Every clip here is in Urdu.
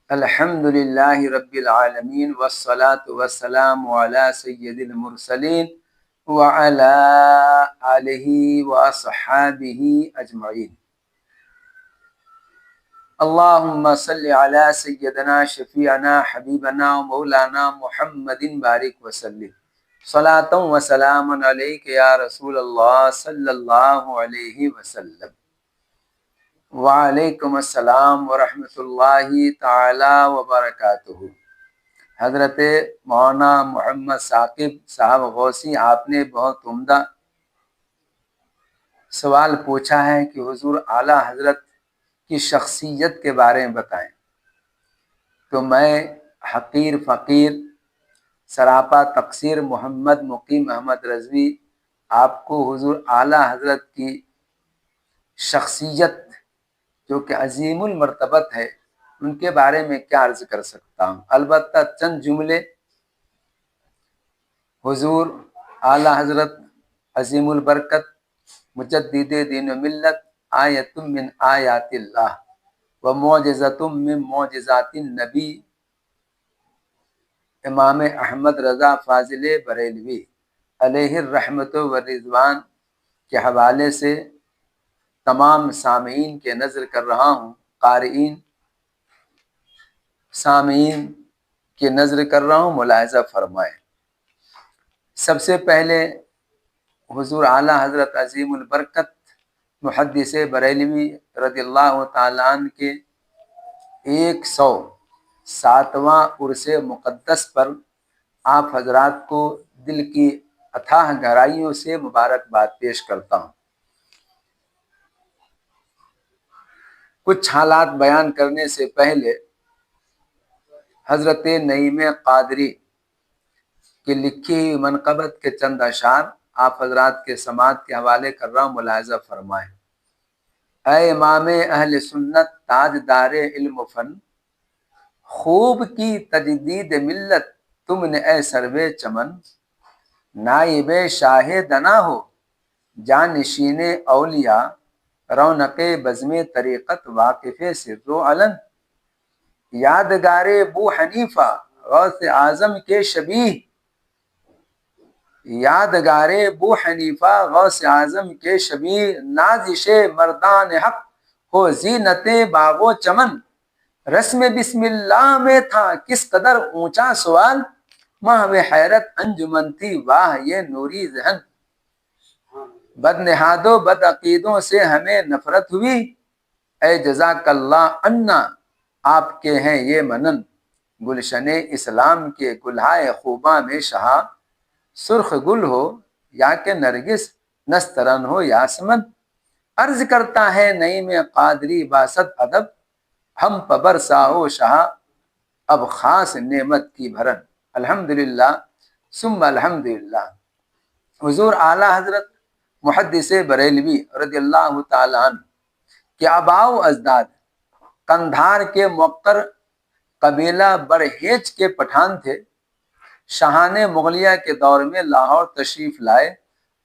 الحمد للہ رب العالمین والصلاة والسلام علی سید المرسلین وعلی آلہ واصحابہ اجمعین۔ اللہم صلی علی سیدنا شفیعنا حبیبنا مولانا محمد بارک وسلم صلاۃ و سلام علیک یا رسول اللہ صلی اللہ علیہ وسلم۔ وعلیکم السلام ورحمۃ اللہ تعالی وبرکاتہ۔ حضرت مولانا محمد ثاقب صاحب غوثی، آپ نے بہت عمدہ سوال پوچھا ہے کہ حضور اعلیٰ حضرت کی شخصیت کے بارے میں بتائیں، تو میں حقیر فقیر سراپا تقصیر محمد مقیم احمد رضوی آپ کو حضور اعلیٰ حضرت کی شخصیت جو کہ عظیم المرتبت ہے ان کے بارے میں کیا عرض کر سکتا ہوں۔ البتہ چند جملے حضور اعلیٰ حضرت عظیم البرکت مجدد دین و ملت، آیت من آیات اللہ و معجزۃ من معجزات النبی، امام احمد رضا فاضل بریلوی علیہ الرحمت والرضوان کے حوالے سے تمام سامعین کے نظر کر رہا ہوں، قارئین سامعین کے نظر کر رہا ہوں، ملاحظہ فرمائیں۔ سب سے پہلے حضور اعلیٰ حضرت عظیم البرکت محدث بریلوی رضی اللہ تعالیٰ عنہ کے 107واں عرس مقدس پر آپ حضرات کو دل کی اتھاہ گہرائیوں سے مبارکباد پیش کرتا ہوں۔ کچھ حالات بیان کرنے سے پہلے حضرت نعیم قادری کی لکھی ہوئی منقبت کے چند اشعار آپ حضرات کے سماعت کے حوالے کر رہا ہوں، ملاحظہ فرمائیں۔ اے امام اہل سنت، تاج دار علم و فن، خوب کی تجدید ملت تم نے اے سروے چمن، نائب شاہ دنا ہو جانشین اولیاء، رونق بزم طریقت واقف سر و علن، یادگار بو حنیفہ غوث اعظم کے شبیہ، یادگار بو حنیفہ غوث اعظم کے شبیہ، نازش مردان حق ہو زینت باغ و چمن، رسم بسم اللہ میں تھا کس قدر اونچا سوال، محو حیرت انجمن تھی واہ یہ نوری ذہن، بد نہاد و بد عقیدوں سے ہمیں نفرت ہوئی، اے جزاک اللہ عنا آپ کے ہیں یہ منن، گلشن اسلام کے گلہائے خوباں میں شہا، سرخ گل ہو یا کہ نرگس نسترن ہو یاسمن، عرض کرتا ہے نعیم قادری باسط ادب، ہم پبر ساہو شہا اب خاص نعمت کی بھرن۔ الحمدللہ ثم الحمدللہ۔ حضور اعلیٰ حضرت محدث بریلوی رضی اللہ تعالیٰ عنہ کے آباء و اجداد قندھار کے موقر قبیلہ برہیج کے پٹھان تھے۔ شاہان مغلیہ کے دور میں لاہور تشریف لائے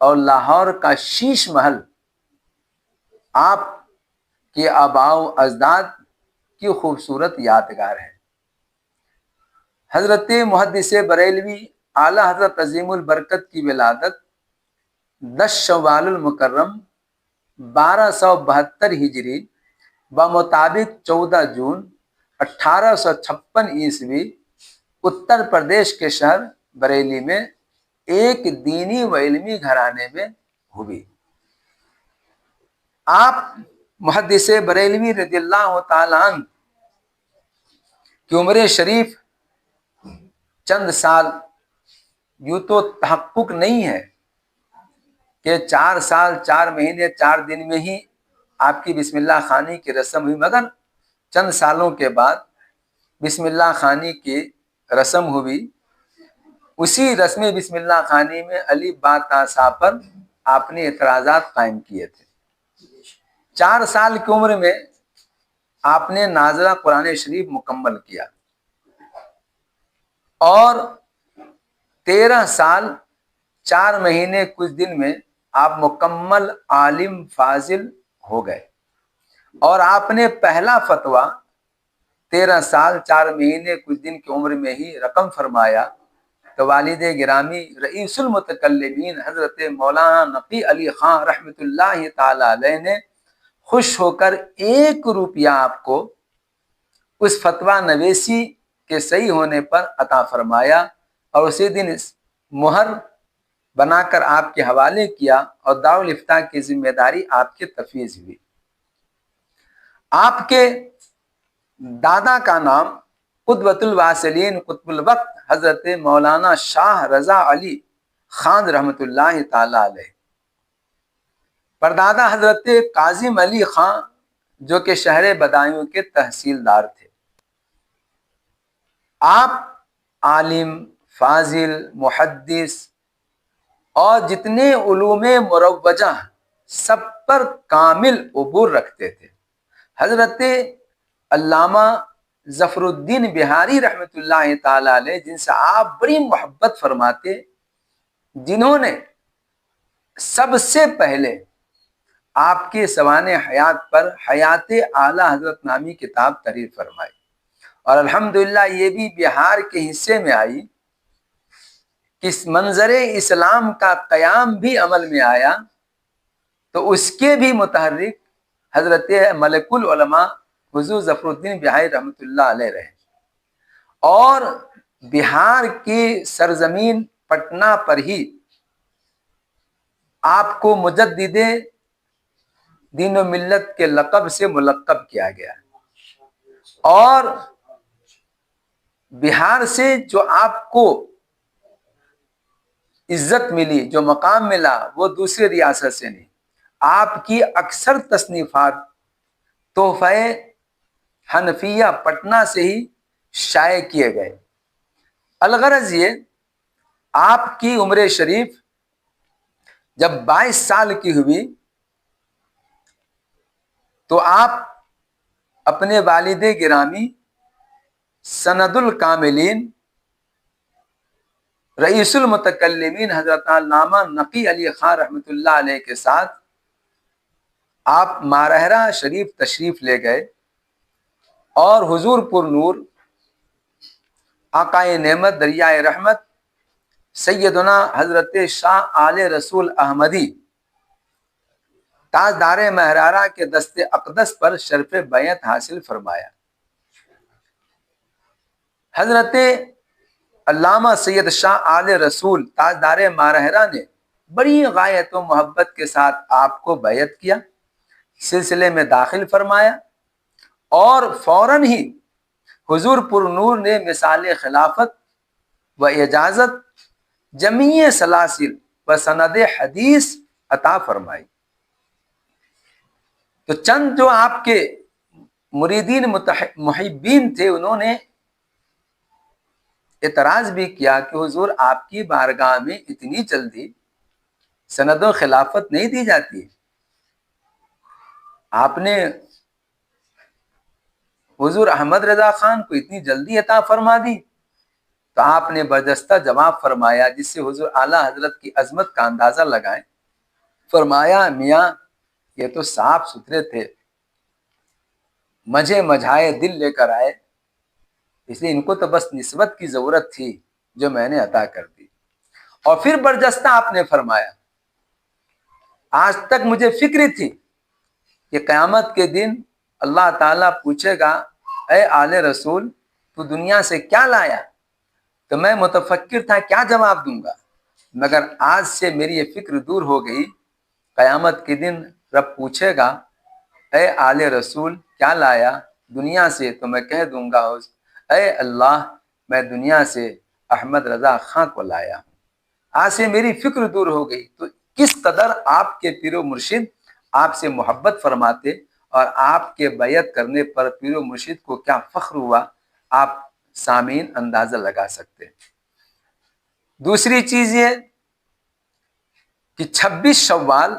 اور لاہور کا شیش محل آپ کے آباء و اجداد کی خوبصورت یادگار ہے۔ حضرت محدث بریلوی اعلیٰ حضرت عظیم البرکت کی ولادت 10 شوال المکرم 1272 ہجری بمطابق 14 جون 1856 عیسوی اتر پردیش کے شہر بریلی میں ایک دینی و علمی گھرانے میں ہوئی۔ آپ محدث بریلوی رضی اللہ تعالیٰ عنہ کی عمر شریف چند سال یوں تو تحقق نہیں ہے کہ 4 سال 4 مہینے 4 دن میں ہی آپ کی بسم اللہ خوانی کی رسم ہوئی، مگر چند سالوں کے بعد بسم اللہ خوانی کی رسم ہوئی۔ اسی رسم بسم اللہ خوانی میں علی با تا سا پر آپ نے اعتراضات قائم کیے تھے۔ 4 سال کی عمر میں آپ نے ناظرہ قرآن شریف مکمل کیا اور 13 سال 4 مہینے کچھ دن میں آپ مکمل عالم فاضل ہو گئے، اور آپ نے پہلا فتویٰ 13 سال 4 مہینے کچھ دن کی عمر میں ہی رقم فرمایا تو والد گرامی رئیس المتکلمین حضرت مولانا نقی علی خان رحمۃ اللہ تعالی علیہ نے خوش ہو کر 1 روپیہ آپ کو اس فتویٰ نویسی کے صحیح ہونے پر عطا فرمایا اور اسی دن مہر بنا کر آپ کے حوالے کیا اور دارالافتاء کی ذمہ داری آپ کے تفویض ہوئی۔ آپ کے دادا کا نام قدوۃ الواصلین قطب الوقت حضرت مولانا شاہ رضا علی خان رحمۃ اللہ تعالی علیہ، پردادا حضرت کاظم علی خان جو کہ شہر بدایوں کے تحصیلدار تھے۔ آپ عالم، فاضل، محدث اور جتنے علوم مروجہ سب پر کامل عبور رکھتے تھے۔ حضرت علامہ ظفر الدین بہاری رحمۃ اللہ تعالی علیہ، جن سے آپ بڑی محبت فرماتے، جنہوں نے سب سے پہلے آپ کے سوانح حیات پر حیات اعلی حضرت نامی کتاب تحریر فرمائی، اور الحمدللہ یہ بھی بہار کے حصے میں آئی کہ اس منظر اسلام کا قیام بھی عمل میں آیا، تو اس کے بھی متحرک حضرت ملک العلماء حضور ظفر الدین بہاری رحمۃ اللہ علیہ رہے، اور بہار کی سرزمین پٹنہ پر ہی آپ کو مجدد دین و ملت کے لقب سے ملقب کیا گیا، اور بہار سے جو آپ کو عزت ملی، جو مقام ملا، وہ دوسری ریاست سے نہیں۔ آپ کی اکثر تصنیفات تحفہ حنفیہ پٹنہ سے ہی شائع کیے گئے۔ الغرض یہ، آپ کی عمر شریف جب 22 سال کی ہوئی تو آپ اپنے والد گرامی سند الکاملین رئیس المتکلمین حضرت علامہ نقی علی خان رحمۃ اللہ علیہ کے ساتھ آپ مارہرہ شریف تشریف لے گئے، اور حضور پر نور آقائے نعمت دریائے رحمت سیدنا حضرت شاہ آل رسول احمدی تاجدار مہرارہ کے دست اقدس پر شرف بیعت حاصل فرمایا۔ حضرت علامہ سید شاہ آل رسول تاجدار مارہرہ نے بڑی غایت و محبت کے ساتھ آپ کو بیعت کیا، سلسلے میں داخل فرمایا، اور فوراً ہی حضور پر نور نے مثال خلافت و اجازت جمیع سلاسل و سند حدیث عطا فرمائی۔ تو چند جو آپ کے مریدین محبین تھے، انہوں نے اعتراض بھی کیا کہ حضور آپ کی بارگاہ میں اتنی جلدی سند و خلافت نہیں دی جاتی، آپ نے حضور احمد رضا خان کو اتنی جلدی عطا فرما دی؟ تو آپ نے برجستہ جواب فرمایا، جس سے حضور اعلیٰ حضرت کی عظمت کا اندازہ لگائیں۔ فرمایا، میاں یہ تو صاف ستھرے تھے، مجھے مجھائے دل لے کر آئے، اس لیے ان کو تو بس نسبت کی ضرورت تھی جو میں نے عطا کر دی۔ اور پھر برجستہ آپ نے فرمایا، آج تک مجھے فکر تھی کہ قیامت کے دن اللہ تعالیٰ پوچھے گا، اے آل رسول تو دنیا سے کیا لایا؟ تو میں متفکر تھا کیا جواب دوں گا، مگر آج سے میری یہ فکر دور ہو گئی۔ قیامت کے دن رب پوچھے گا، اے آل رسول کیا لایا دنیا سے؟ تو میں کہہ دوں گا، اے اللہ میں دنیا سے احمد رضا خان کو لایا ہوں۔ آج سے میری فکر دور ہو گئی۔ تو کس قدر آپ کے پیر و مرشد آپ سے محبت فرماتے، اور آپ کے بیعت کرنے پر پیر و مرشد کو کیا فخر ہوا، آپ سامعین اندازہ لگا سکتے۔ دوسری چیز یہ کہ 26 شوال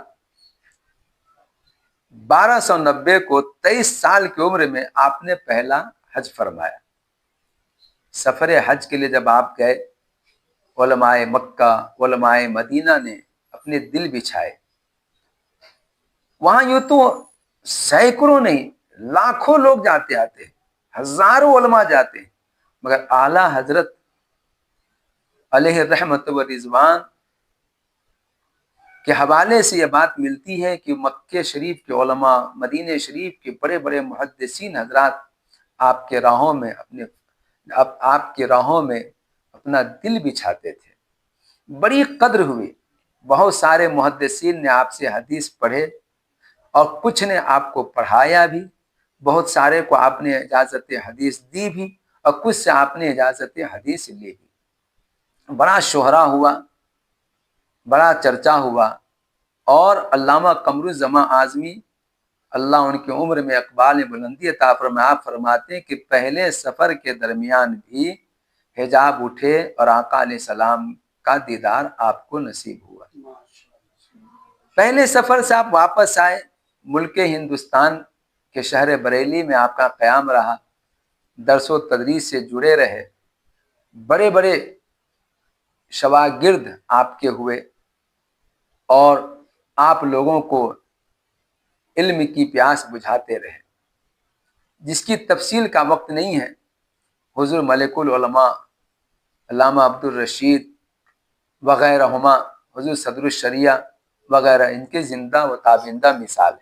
1290 کو 23 سال کی عمر میں آپ نے پہلا حج فرمایا۔ سفر حج کے لیے جب آپ گئے، علماء مکہ، علماء مدینہ نے اپنے دل بچھائے، وہاں یوں تو سینکڑوں نہیں لاکھوں لوگ جاتے آتے، ہزاروں علماء جاتے ہیں، مگر اعلیٰ حضرت علیہ رحمت و رضوان کے حوالے سے یہ بات ملتی ہے کہ مکہ شریف کے علماء، مدینہ شریف کے بڑے بڑے محدثین حضرات آپ کے راہوں میں اپنا دل بچھاتے تھے، بڑی قدر ہوئی۔ بہت سارے محدثین نے آپ سے حدیث پڑھے اور کچھ نے آپ کو پڑھایا بھی، بہت سارے کو آپ نے اجازت حدیث دی بھی، اور کچھ سے آپ نے اجازت حدیث لی بھی۔ بڑا شہرا ہوا، بڑا چرچا ہوا، اور علامہ قمر الزمان اعظمی اللہ ان کی عمر میں اقبال بلندی عطا فرمائے، آپ فرماتے ہیں کہ پہلے سفر کے درمیان بھی حجاب اٹھے اور آقا علیہ السلام کا دیدار آپ کو نصیب ہوا۔ پہلے سفر سے آپ واپس آئے، ملک ہندوستان کے شہر بریلی میں آپ کا قیام رہا، درس و تدریس سے جڑے رہے، بڑے بڑے شواگرد آپ کے ہوئے، اور آپ لوگوں کو علم کی پیاس بجھاتے رہے، جس کی تفصیل کا وقت نہیں ہے۔ حضور ملک العلماء علامہ عبدالرشید وغیرہما، حضور صدر الشریعہ وغیرہ ان کے زندہ و تابندہ مثال ہیں۔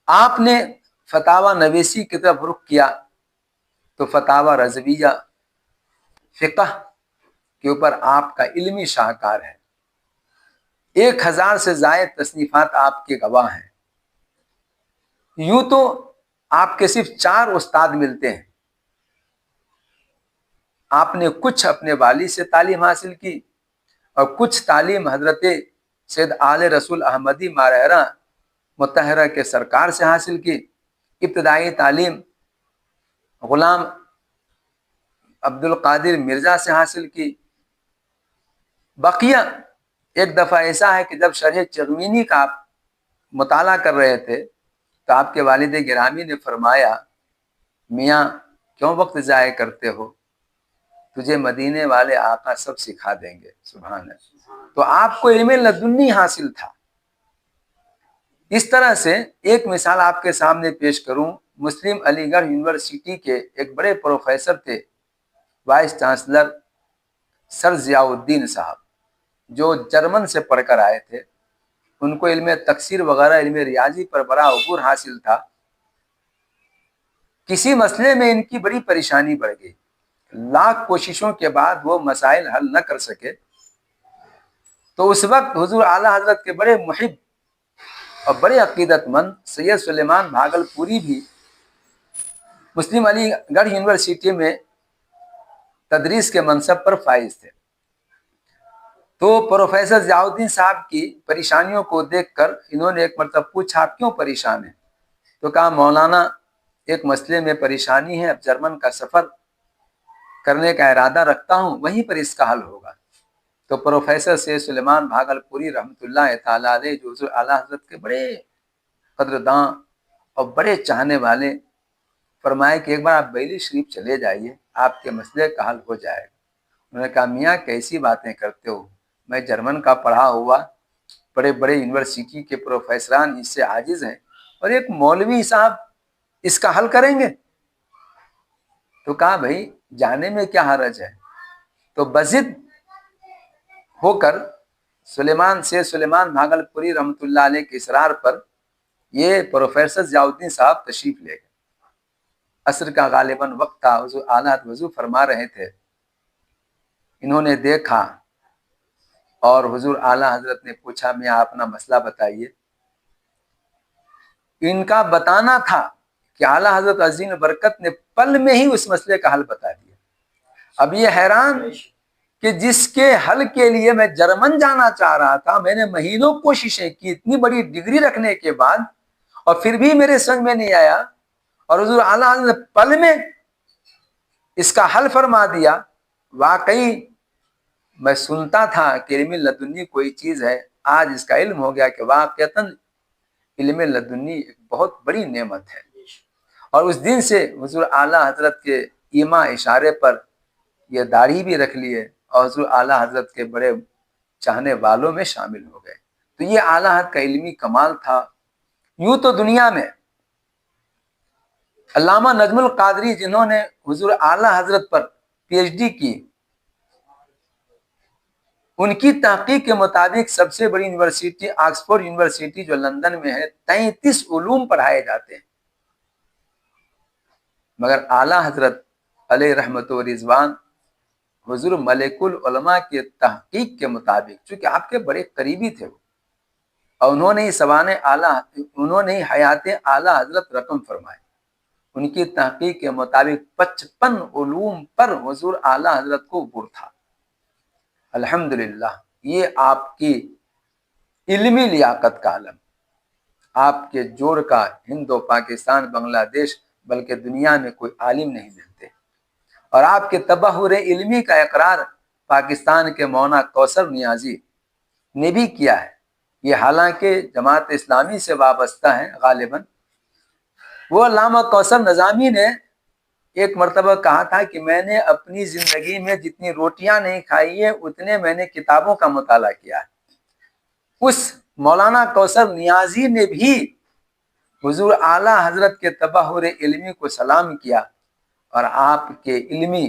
آپ نے فتاوی نویسی کی طرف رخ کیا تو فتاوی رضویہ فقہ کے اوپر آپ کا علمی شاہکار ہے، 1000 سے زائد تصنیفات آپ کے گواہ ہیں۔ یوں تو آپ کے صرف 4 استاد ملتے ہیں، آپ نے کچھ اپنے والد سے تعلیم حاصل کی اور کچھ تعلیم حضرت سید آل رسول احمدی مارحرہ مطہرہ کے سرکار سے حاصل کی۔ ابتدائی تعلیم غلام عبد القادر مرزا سے حاصل کی۔ بقیہ ایک دفعہ ایسا ہے کہ جب شرح چغمینی کا آپ مطالعہ کر رہے تھے تو آپ کے والد گرامی نے فرمایا، میاں کیوں وقت ضائع کرتے ہو، تجھے مدینے والے آقا سب سکھا دیں گے۔ سبحان اللہ۔ تو آپ کو علم لدنی حاصل تھا۔ اس طرح سے ایک مثال آپ کے سامنے پیش کروں، مسلم علی گڑھ یونیورسٹی کے ایک بڑے پروفیسر تھے، وائس چانسلر سر ضیاء الدین صاحب، جو جرمن سے پڑھ کر آئے تھے۔ ان کو علم تکسیر وغیرہ، علم ریاضی پر بڑا عبور حاصل تھا۔ کسی مسئلے میں ان کی بڑی پریشانی بڑھ گئی، لاکھ کوششوں کے بعد وہ مسائل حل نہ کر سکے، تو اس وقت حضور اعلیٰ حضرت کے بڑے محب اور بڑے عقیدت مند سید سلیمان بھاگل پوری بھی مسلم علی گڑھ یونیورسٹی میں تدریس کے منصب پر فائز تھے۔ تو پروفیسر ضیاء الدین صاحب کی پریشانیوں کو دیکھ کر انہوں نے ایک مرتبہ پوچھا، آپ کیوں پریشان ہیں؟ تو کہا، مولانا ایک مسئلے میں پریشانی ہے، اب جرمن کا سفر کرنے کا ارادہ رکھتا ہوں، وہیں پر اس کا حل ہوگا۔ تو پروفیسر سید سلیمان بھاگل پوری رحمۃ اللہ تعالیٰ علیہ، جو حضور اعلیٰ حضرت کے بڑے قدرداں اور بڑے چاہنے والے، فرمائے کہ ایک بار آپ بیلی شریف چلے جائیے، آپ کے مسئلے کا حل ہو جائے گا۔ انہوں نے کہا، میاں کیسی باتیں کرتے ہو، میں جرمن کا پڑھا ہوا، بڑے بڑے یونیورسٹی کے پروفیسران اس سے عاجز ہیں، اور ایک مولوی صاحب اس کا حل کریں گے؟ تو کہا، بھائی جانے میں کیا حرج ہے؟ تو بضد ہو کر سلیمان بھاگل پوری رحمۃ اللہ علیہ کے اصرار پر یہ پروفیسر ضیاء الدین صاحب تشریف لے گئے۔ عصر کا غالباً وقت تھا، حضور اعلیٰ وضو فرما رہے تھے۔ انہوں نے دیکھا اور حضور اعلیٰ حضرت نے پوچھا، میں اپنا مسئلہ بتائیے۔ ان کا بتانا تھا کہ اعلیٰ حضرت عظیم برکت نے پل میں ہی اس مسئلے کا حل بتا دیا۔ اب یہ حیران کہ جس کے حل کے لیے میں جرمن جانا چاہ رہا تھا، میں نے مہینوں کوششیں کی اتنی بڑی ڈگری رکھنے کے بعد، اور پھر بھی میرے سمجھ میں نہیں آیا، اور حضور اعلیٰ حضرت نے پل میں اس کا حل فرما دیا۔ واقعی میں سنتا تھا کہ علم لدنی کوئی چیز ہے، آج اس کا علم ہو گیا کہ واقعتاً علم لدنی ایک بہت بڑی نعمت ہے، اور اس دن سے حضور اعلیٰ حضرت کے ایما اشارے پر یہ داڑھی بھی رکھ لیے اور حضور اعلیٰ حضرت کے بڑے چاہنے والوں میں شامل ہو گئے۔ تو یہ اعلیٰ حضرت کا علمی کمال تھا۔ یوں تو دنیا میں علامہ نجم القادری جنہوں نے حضور اعلیٰ حضرت پر پی ایچ ڈی کی، ان کی تحقیق کے مطابق سب سے بڑی یونیورسٹی آکسفورڈ یونیورسٹی جو لندن میں ہے 33 علوم پڑھائے جاتے ہیں، مگر اعلیٰ حضرت علیہ رحمت و رضوان حضور ملک العلماء کے تحقیق کے مطابق، چونکہ آپ کے بڑے قریبی تھے وہ، اور انہوں نے حیات اعلیٰ حضرت رقم فرمائے، ان کی تحقیق کے مطابق 55 علوم پر حضور اعلیٰ حضرت کو عبور تھا۔ الحمدللہ، یہ آپ کی علمی لیاقت کا علم، آپ کے جوڑ کا ہند و پاکستان بنگلہ دیش بلکہ دنیا میں کوئی عالم نہیں ملتے، اور آپ کے تبحر علمی کا اقرار پاکستان کے مولانا کوثر نیازی نے بھی کیا ہے، یہ حالانکہ جماعت اسلامی سے وابستہ ہے غالباً۔ وہ علامہ کوثر نظامی نے ایک مرتبہ کہا تھا کہ میں نے اپنی زندگی میں جتنی روٹیاں نہیں کھائی ہیں اتنے میں نے کتابوں کا مطالعہ کیا ہے۔ اس مولانا کوثر نیازی نے بھی حضور اعلیٰ حضرت کے تبحر علمی کو سلام کیا اور آپ کے علمی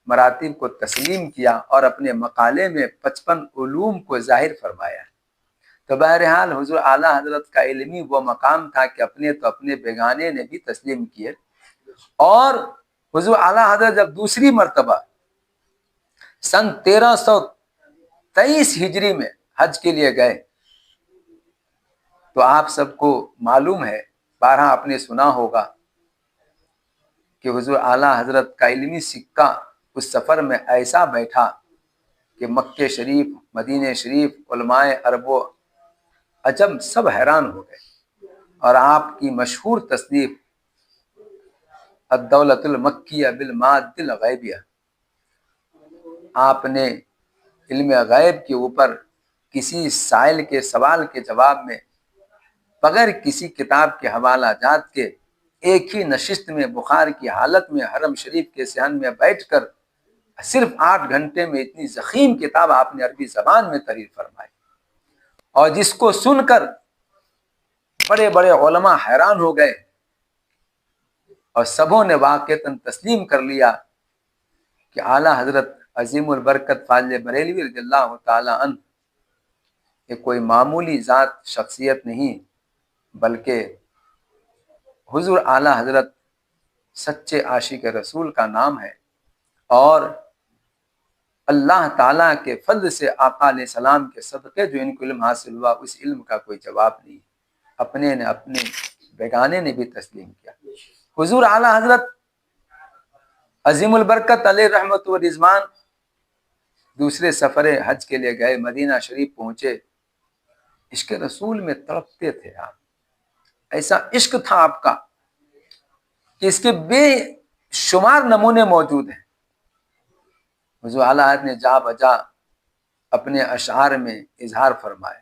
مراتب کو تسلیم کیا اور اپنے مقالے میں 55 علوم کو ظاہر فرمایا۔ تو بہرحال حضور اعلیٰ حضرت کا علمی وہ مقام تھا کہ اپنے تو اپنے بیگانے نے بھی تسلیم کیے، اور حضور اعلیٰ حضرت جب دوسری مرتبہ سن 1323 ہجری میں حج کے لیے گئے تو آپ سب کو معلوم ہے، بارہا آپ نے سنا ہوگا کہ حضور اعلیٰ حضرت کا علمی سکہ اس سفر میں ایسا بیٹھا کہ مکہ شریف، مدینہ شریف، علماء عرب و عجم سب حیران ہو گئے، اور آپ کی مشہور تصنیف الدولت المکیہ بالمادہ الغیبیہ، آپ نے علم غیب کے اوپر کسی سائل کے سوال کے جواب میں بغیر کسی کتاب کے حوالہ جات کے ایک ہی نشست میں بخار کی حالت میں حرم شریف کے صحن میں بیٹھ کر صرف 8 گھنٹے میں اتنی ضخیم کتاب آپ نے عربی زبان میں تحریر فرمائی، اور جس کو سن کر بڑے بڑے علماء حیران ہو گئے، اور سبوں نے واقعتاً تسلیم کر لیا کہ اعلیٰ حضرت عظیم البرکت فاضل بریلوی رضی اللہ تعالی عنہ یہ کوئی معمولی ذات شخصیت نہیں، بلکہ حضور اعلیٰ حضرت سچے عاشق رسول کا نام ہے، اور اللہ تعالیٰ کے فضل سے آقا علیہ السلام کے صدقے جو ان کو علم حاصل ہوا، اس علم کا کوئی جواب نہیں، اپنے نے اپنے بیگانے نے بھی تسلیم کیا۔ حضور اعلیٰ حضرت عظیم البرکت علیہ رحمت و رضوان دوسرے سفر حج کے لیے گئے، مدینہ شریف پہنچے، عشق رسول میں تڑپتے تھے آپ، ایسا عشق تھا آپ کا کہ اس کے بے شمار نمونے موجود ہیں۔ حضور اعلیٰ حضرت نے جا بجا اپنے اشعار میں اظہار فرمائے،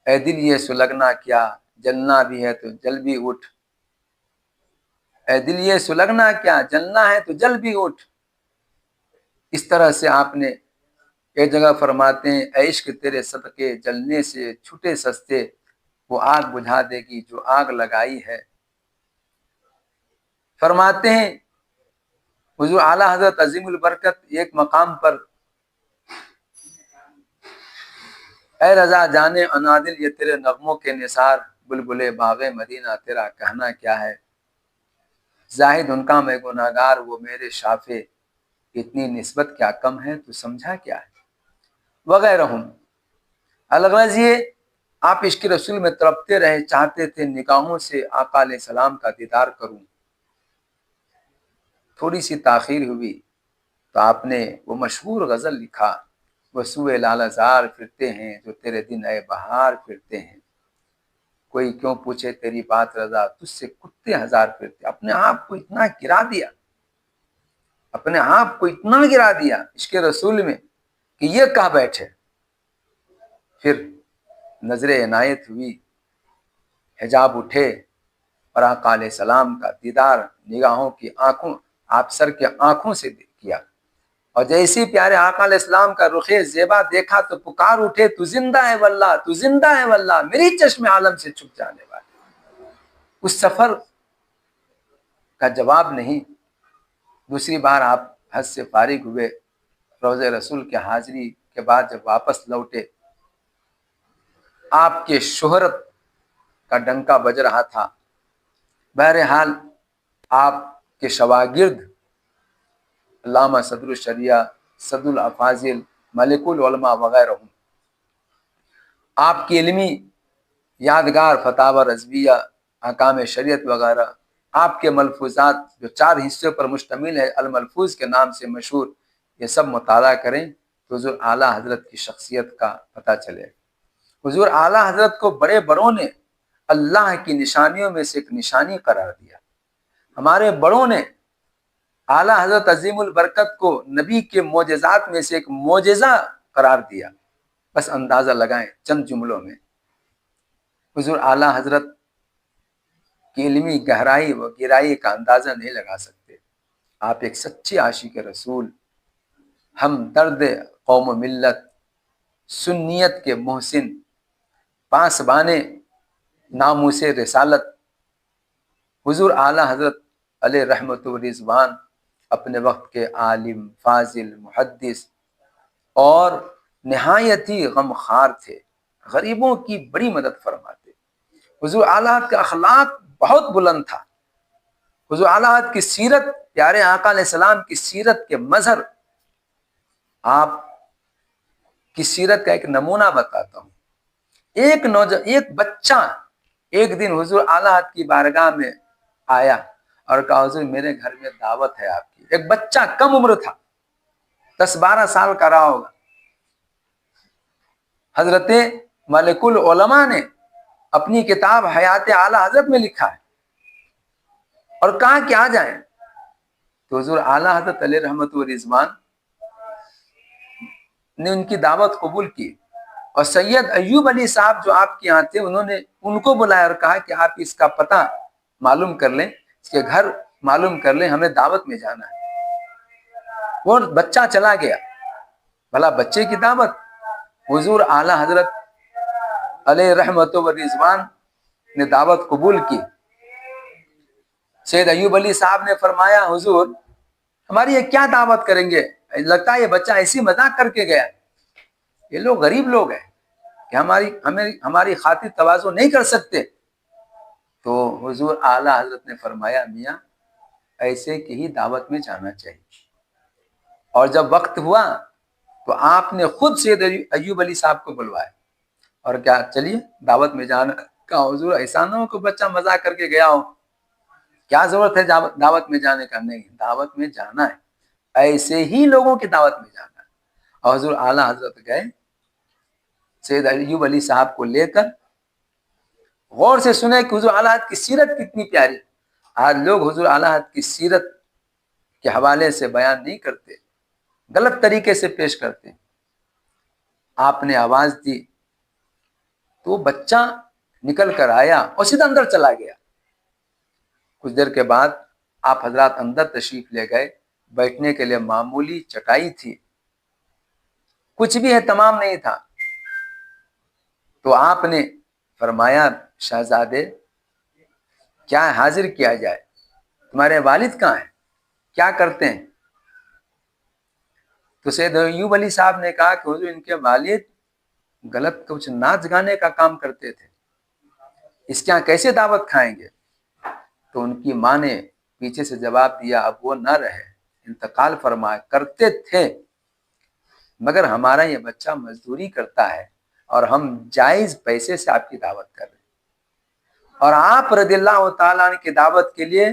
اے دل یہ سلگنا کیا، جلنا بھی ہے تو جل بھی اٹھ، اے دل یہ سلگنا کیا، جلنا ہے تو جل بھی اٹھ۔ اس طرح سے آپ نے ایک جگہ فرماتے ہیں، اے عشق تیرے صدقے جلنے سے چھٹے سستے، وہ آگ بجھا دے گی جو آگ لگائی ہے۔ فرماتے ہیں حضور اعلیٰ حضرت عظیم البرکت ایک مقام پر، اے رضا جانے انادل یہ تیرے نغموں کے نثار، بلبلے باغ مدینہ تیرا کہنا کیا ہے، زاہد ان کا میں گناہگار وہ میرے شافے، اتنی نسبت کیا کم ہے تو سمجھا کیا ہے، وغیرہ۔ الغرض یہ آپ عشق رسول میں تڑپتے رہے، چاہتے تھے نگاہوں سے آقا علیہ السلام کا دیدار کروں۔ تھوڑی سی تاخیر ہوئی تو آپ نے وہ مشہور غزل لکھا، وہ سوئے لال زار پھرتے ہیں جو تیرے دن اے بہار پھرتے ہیں، کوئی کیوں پوچھے تیری بات رضا تجھ سے کتے ہزار پھرتے۔ اپنے آپ کو اتنا گرا دیا، اپنے آپ کو اتنا گرا دیا عشق رسول میں کہ یہ کہہ بیٹھے۔ پھر نظر عنایت ہوئی، حجاب اٹھے اور آقا علیہ السلام کا دیدار نگاہوں کی آنکھوں، آپ سر کے آنکھوں سے کیا، اور جیسی پیارے آقا علیہ السلام کا رخ زیبا دیکھا تو پکار اٹھے، تو زندہ ہے واللہ، تو زندہ ہے واللہ، میری چشم عالم سے چھپ جانے والا۔ اس سفر کا جواب نہیں۔ دوسری بار آپ حج سے فارغ ہوئے، روضہ رسول کے حاضری کے بعد جب واپس لوٹے، آپ کے شہرت کا ڈنکا بج رہا تھا۔ بہرحال آپ کے شواگرد علامہ صدر الشریعہ، صدر الافاضل، ملک العلماء وغیرہ آپ کی علمی یادگار فتاوی رضویہ، احکام شریعت وغیرہ، آپ کے ملفوظات جو 4 حصوں پر مشتمل ہے، الملفوظ کے نام سے مشہور، یہ سب مطالعہ کریں تو حضور اعلیٰ حضرت کی شخصیت کا پتہ چلے۔ حضور اعلیٰ حضرت کو بڑے بڑوں نے اللہ کی نشانیوں میں سے ایک نشانی قرار دیا۔ ہمارے بڑوں نے اعلیٰ حضرت عظیم البرکت کو نبی کے معجزات میں سے ایک معجزہ قرار دیا۔ بس اندازہ لگائیں چند جملوں میں، حضور اعلیٰ حضرت کی علمی گہرائی و گہرائی کا اندازہ نہیں لگا سکتے۔ آپ ایک سچے عاشق رسول، ہم درد قوم و ملت، سنیت کے محسن، پاسبان ناموس رسالت، حضور اعلیٰ حضرت علیہ رحمت و رضوان اپنے وقت کے عالم، فاضل، محدث اور نہایت ہی غمخوار تھے، غریبوں کی بڑی مدد فرماتے۔ حضور اعلیٰ حضرت کا اخلاق بہت بلند تھا۔ حضور اعلیٰ حضرت کی سیرت، پیارے آقا علیہ السلام کی سیرت کے مظہر، آپ کی سیرت کا ایک نمونہ بتاتا ہوں۔ ایک بچہ ایک دن حضور اعلیٰ حضرت کی بارگاہ میں آیا اور کہا حضور میرے گھر میں دعوت ہے آپ کی۔ ایک بچہ کم عمر تھا، 10-12 سال کا رہا ہوگا۔ حضرت ملک العلماء نے اپنی کتاب حیات اعلیٰ حضرت میں لکھا ہے اور کہا کہ آ جائیں، تو حضور اعلیٰ حضرت علیہ رحمت و رضوان نے ان کی دعوت قبول کی، اور سید ایوب علی صاحب جو آپ کے یہاں تھے، انہوں نے ان کو بلایا اور کہا کہ آپ اس کا پتہ معلوم کر لیں، اس کے گھر معلوم کر لیں، ہمیں دعوت میں جانا ہے۔ وہ بچہ چلا گیا، بھلا بچے کی دعوت؟ حضور اعلیٰ حضرت علیہ رحمت و رضوان نے دعوت قبول کی۔ سید ایوب علی صاحب نے فرمایا حضور ہماری یہ کیا دعوت کریں گے، لگتا ہے یہ بچہ ایسی مذاق کر کے گیا، یہ لوگ غریب لوگ ہیں کہ ہماری خاطر تواضع نہیں کر سکتے۔ تو حضور اعلیٰ حضرت نے فرمایا میاں ایسے کی ہی دعوت میں جانا چاہیے۔ اور جب وقت ہوا تو آپ نے خود سید ایوب علی صاحب کو بلوایا اور کیا چلیے دعوت میں جانا کہا۔ حضور ایسا نہ ہو کہ بچہ مذاق کر کے گیا ہو، کیا ضرورت ہے دعوت میں جانے کا؟ نہیں، دعوت میں جانا ہے، ایسے ہی لوگوں کی دعوت میں جانا ہے۔ اور حضور اعلیٰ حضرت گئے سید ایوب علی صاحب کو لے کر۔ غور سے سنے کہ حضور اعلیٰ حضرت کی سیرت کتنی پیاری۔ آج لوگ حضور اعلیٰ حضرت کی سیرت کے حوالے سے بیان نہیں کرتے، غلط طریقے سے پیش کرتے۔ آپ نے آواز دی تو بچہ نکل کر آیا اور سیدھا اندر چلا گیا۔ کچھ دیر کے بعد آپ حضرات اندر تشریف لے گئے، بیٹھنے کے لیے معمولی چٹائی تھی، کچھ بھی اہتمام نہیں تھا۔ تو آپ نے فرمایا شہزادے کیا حاضر کیا جائے، تمہارے والد کہاں ہیں، کیا کرتے ہیں؟ تو سید ایوب علی صاحب نے کہا کہ حضور ان کے والد غلط کچھ ناچ گانے کا کام کرتے تھے، اس کے یہاں کیسے دعوت کھائیں گے؟ تو ان کی ماں نے پیچھے سے جواب دیا اب وہ نہ رہے، انتقال فرمایا، کرتے تھے مگر ہمارا یہ بچہ مزدوری کرتا ہے اور ہم جائز پیسے سے آپ کی دعوت کر رہے ہیں، اور آپ رضی اللہ تعالیٰ عنہ کی دعوت کے لیے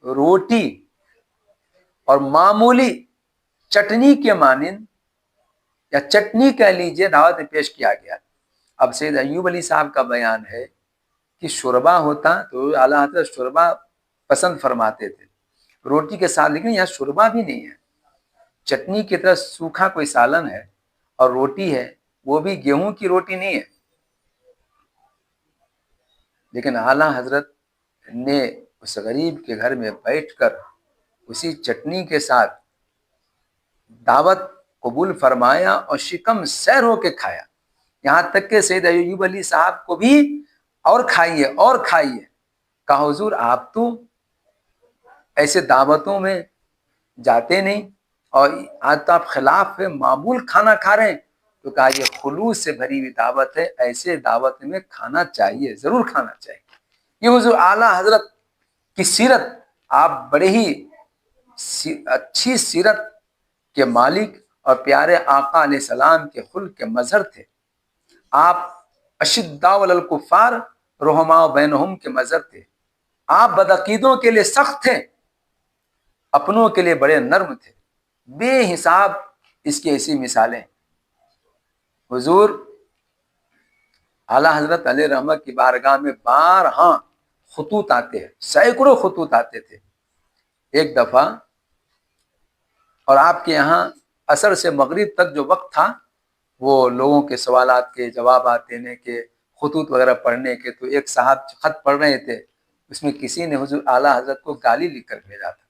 روٹی اور معمولی چٹنی کے مانند یا چٹنی کہہ لیجیے دعوت میں پیش کیا گیا۔ اب سید ایوب علی صاحب کا بیان ہے کہ شوربہ ہوتا تو اعلیٰ حضرت شوربہ پسند فرماتے تھے روٹی کے ساتھ، لیکن یہاں شوربہ بھی نہیں ہے، چٹنی کی طرح سوکھا کوئی سالن ہے اور روٹی ہے، وہ بھی گیہوں کی روٹی نہیں ہے۔ لیکن اعلیٰ حضرت نے اس غریب کے گھر میں بیٹھ کر اسی چٹنی کے ساتھ دعوت قبول فرمایا اور شکم سیر ہو کے کھایا، یہاں تک کہ سید ایوب علی صاحب کو بھی اور کھائیے اور کھائیے، کہا حضور آپ تو ایسے دعوتوں میں جاتے نہیں اور آج تو آپ خلاف معمول کھانا کھا رہے ہیں. تو کہا یہ خلوص سے بھری ہوئی دعوت ہے، ایسے دعوت میں کھانا چاہیے، ضرور کھانا چاہیے. یہ حضور اعلیٰ حضرت کی سیرت، آپ بڑے ہی اچھی سیرت کے مالک اور پیارے آقا علیہ السلام کے خلق کے مظہر تھے. آپ اشداء علی الکفار رحماء بینہم کے مظہر تھے. آپ بدعقیدوں کے لیے سخت تھے، اپنوں کے لیے بڑے نرم تھے. بے حساب اس کی ایسی مثالیں. حضور اعلیٰ حضرت علیہ رحمت کی بارگاہ میں بارہا خطوط آتے ہیں، سینکڑوں خطوط آتے تھے. ایک دفعہ، اور آپ کے یہاں عصر سے مغرب تک جو وقت تھا وہ لوگوں کے سوالات کے جوابات دینے کے، خطوط وغیرہ پڑھنے کے، تو ایک صاحب خط پڑھ رہے تھے، اس میں کسی نے حضور اعلیٰ حضرت کو گالی لکھ کر بھیجا تھا.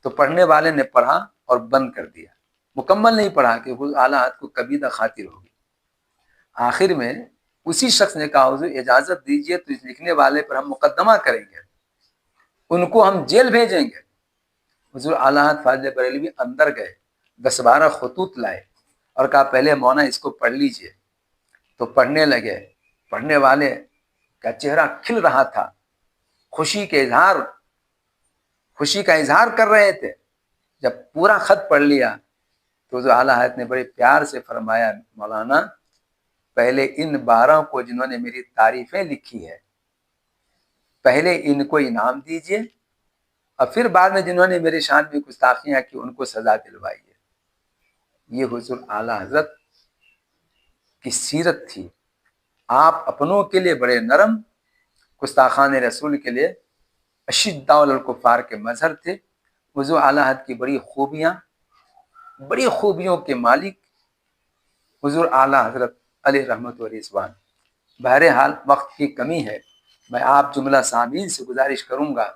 تو پڑھنے والے نے پڑھا اور بند کر دیا، مکمل نہیں پڑھا کہ حضور اعلیٰ حضرت کو کبیدہ خاطر ہوگی. آخر میں اسی شخص نے کہا حضور اجازت دیجیے تو اس لکھنے والے پر ہم مقدمہ کریں گے، ان کو ہم جیل بھیجیں گے. حضور اعلیٰ حضرت فاضل بریلوی اندر گئے، 10-12 خطوط لائے اور کہا پہلے مولانا اس کو پڑھ لیجئے. تو پڑھنے لگے. پڑھنے والے کا چہرہ کھل رہا تھا، خوشی کا اظہار کر رہے تھے. جب پورا خط پڑھ لیا تو حضور اعلیٰ حضرت نے بڑے پیار سے فرمایا مولانا پہلے ان 12 کو جنہوں نے میری تعریفیں لکھی ہے پہلے ان کو انعام دیجئے، اور پھر بعد میں جنہوں نے میرے شان میں گستاخیاں کی ان کو سزا دلوائیے. یہ حضور اعلیٰ حضرت کی سیرت تھی. آپ اپنوں کے لیے بڑے نرم، گستاخان رسول کے لیے اشداء علی الکفار کے مظہر تھے. حضور اعلیٰ حضرت کی بڑی خوبیوں کے مالک حضور اعلیٰ حضرت علیہ رحمت و رضوان. بہرحال وقت کی کمی ہے، میں آپ جملہ سامعین سے گزارش کروں گا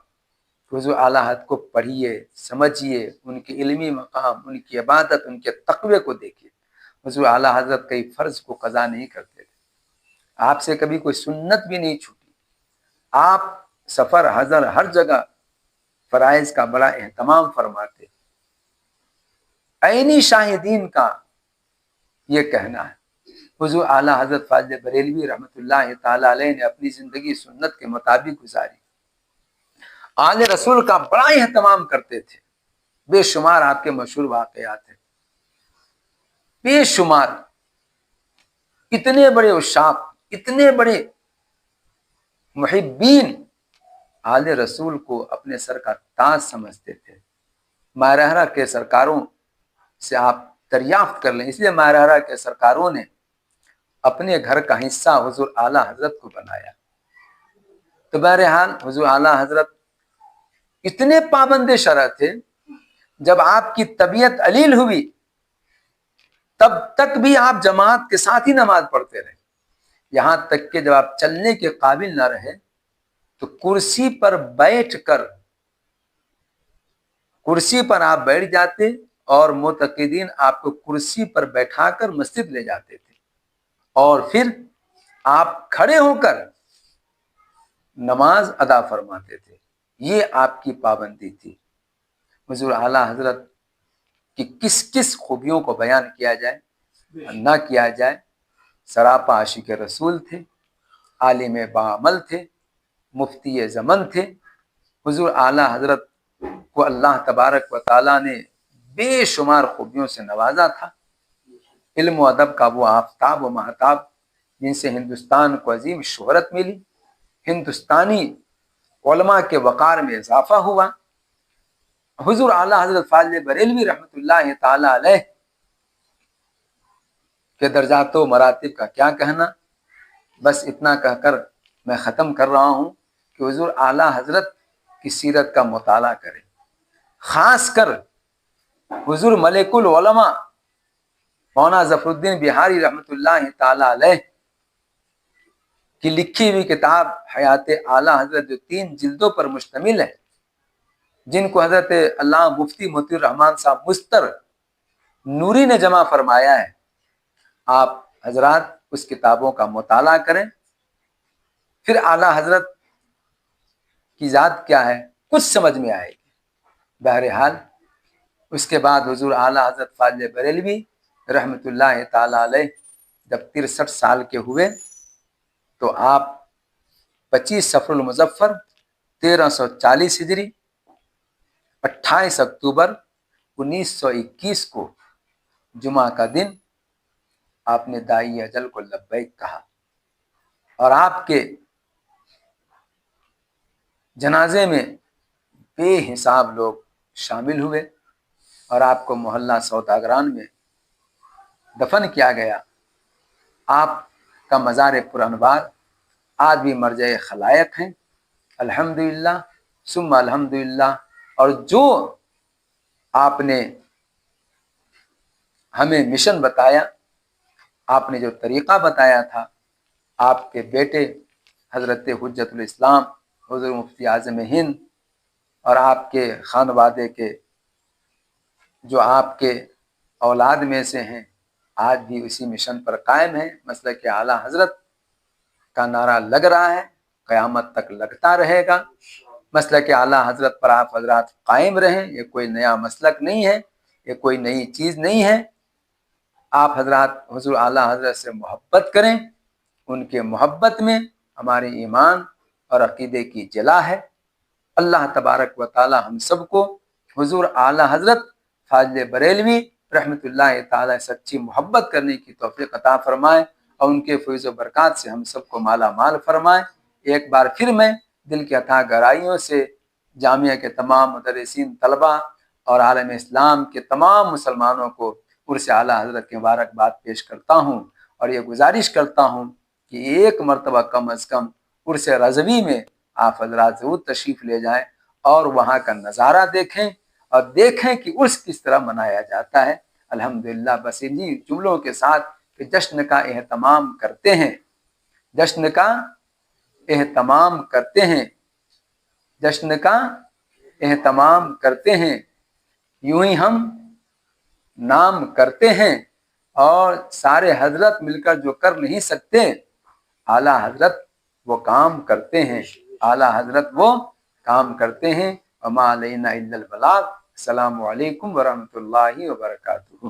کہ حضور اعلیٰ حضرت کو پڑھیے، سمجھیے، ان کی علمی مقام، ان کی عبادت، ان کے تقوی کو دیکھیے. حضور اعلیٰ حضرت کئی فرض کو قضا نہیں کرتے تھے، آپ سے کبھی کوئی سنت بھی نہیں چھوٹی. آپ سفر حضر ہر جگہ فرائض کا بڑا اہتمام فرماتے. عینی شاہدین کا یہ کہنا ہے. حضور اعلیٰ حضرت فاضل بریلوی رحمۃ اللہ تعالی علیہ نے اپنی زندگی سنت کے مطابق گزاری. آل رسول کا بڑا اہتمام کرتے تھے. بے شمار آپ کے مشہور واقعات ہیں، بے شمار. اتنے بڑے عشاق، اتنے بڑے محبین آل رسول کو اپنے سر کا تاج سمجھتے تھے. ماہرہ کے سرکاروں سے آپ دریافت کر لیں، اس لیے ماہرہ کے سرکاروں نے اپنے گھر کا حصہ حضور اعلیٰ حضرت کو بنایا. تو بہرحال حضور اعلیٰ حضرت اتنے پابند شرع تھے، جب آپ کی طبیعت علیل ہوئی تب تک بھی آپ جماعت کے ساتھ ہی نماز پڑھتے رہے. یہاں تک کہ جب آپ چلنے کے قابل نہ رہے تو کرسی پر آپ بیٹھ جاتے اور معتقدین آپ کو کرسی پر بیٹھا کر مسجد لے جاتے تھے، اور پھر آپ کھڑے ہو کر نماز ادا فرماتے تھے. یہ آپ کی پابندی تھی. حضور اعلیٰ حضرت کی کس خوبیوں کو بیان کیا جائے نہ کیا جائے. سراپا عاشق رسول تھے، عالم بعمل تھے، مفتی زمن تھے. حضور اعلیٰ حضرت کو اللہ تبارک و تعالیٰ نے بے شمار خوبیوں سے نوازا تھا. علم و ادب کا وہ آفتاب و مہتاب جن سے ہندوستان کو عظیم شہرت ملی، ہندوستانی علماء کے وقار میں اضافہ ہوا. حضور اعلیٰ حضرت فاضل بریلوی رحمۃ اللہ تعالی علیہ کے درجات و مراتب کا کیا کہنا. بس اتنا کہہ کر میں ختم کر رہا ہوں کہ حضور اعلیٰ حضرت کی سیرت کا مطالعہ کریں. خاص کر حضور ملک العلماء مولانا ظفر الدین بہاری رحمۃ اللہ تعالی علیہ کی لکھی ہوئی کتاب حیات اعلیٰ حضرت جو 3 جلدوں پر مشتمل ہے، جن کو حضرت علامہ مفتی مطیع الرحمان صاحب مستر نوری نے جمع فرمایا ہے. آپ حضرات اس کتابوں کا مطالعہ کریں، پھر اعلیٰ حضرت کی ذات کیا ہے کچھ سمجھ میں آئے گی۔ بہرحال اس کے بعد حضور اعلیٰ حضرت فاضل بریلوی رحمۃ اللہ تعالی علیہ جب 63 سال کے ہوئے تو آپ 25 صفر المظفر 1340 ہجری 28 اکتوبر 1921 کو جمعہ کا دن آپ نے داعی اجل کو لبیک کہا، اور آپ کے جنازے میں بے حساب لوگ شامل ہوئے اور آپ کو محلہ سوداگران میں دفن کیا گیا۔ آپ کا مزار پرانوار آج بھی مرجع خلائق ہیں، الحمدللہ ثم الحمدللہ۔ اور جو آپ نے ہمیں مشن بتایا، آپ نے جو طریقہ بتایا تھا، آپ کے بیٹے حضرت حجت الاسلام حضور مفتی اعظم ہند اور آپ کے خانوادے کے جو آپ کے اولاد میں سے ہیں، آج بھی اسی مشن پر قائم ہیں۔ مسلک اعلیٰ حضرت کا نعرہ لگ رہا ہے، قیامت تک لگتا رہے گا۔ مسلک اعلیٰ حضرت پر آپ حضرات قائم رہیں، یہ کوئی نیا مسلک نہیں ہے، یہ کوئی نئی چیز نہیں ہے۔ آپ حضرات حضور اعلیٰ حضرت سے محبت کریں، ان کے محبت میں ہمارے ایمان اور عقیدے کی جلا ہے۔ اللہ تبارک و تعالی ہم سب کو حضور اعلیٰ حضرت فاضل بریلوی رحمۃ اللہ تعالی سچی محبت کرنے کی توفیق عطا فرمائے اور ان کے فیض و برکات سے ہم سب کو مالا مال فرمائے۔ ایک بار پھر میں دل کی عطا گرائیوں سے جامعہ کے تمام مدرسین، طلباء اور عالم اسلام کے تمام مسلمانوں کو عرس اعلیٰ حضرت کی مبارکباد پیش کرتا ہوں، اور یہ گزارش کرتا ہوں کہ ایک مرتبہ کم از کم عرس رضوی میں آپ حضرات ضرور تشریف لے جائیں اور وہاں کا نظارہ دیکھیں اور دیکھیں کہ عرس کس طرح منایا جاتا ہے۔ الحمدللہ بس انہی جملوں کے ساتھ کہ جشن کا اہتمام کرتے ہیں، جشن کا اہتمام کرتے ہیں، جشن کا اہتمام کرتے ہیں، یوں ہی ہم نام کرتے ہیں، اور سارے حضرت مل کر جو کر نہیں سکتے، اعلیٰ حضرت وہ کام کرتے ہیں، اعلیٰ حضرت وہ کام کرتے ہیں۔ وما علینا الا البلاغ۔ السلام علیکم ورحمۃ اللہ وبرکاتہ۔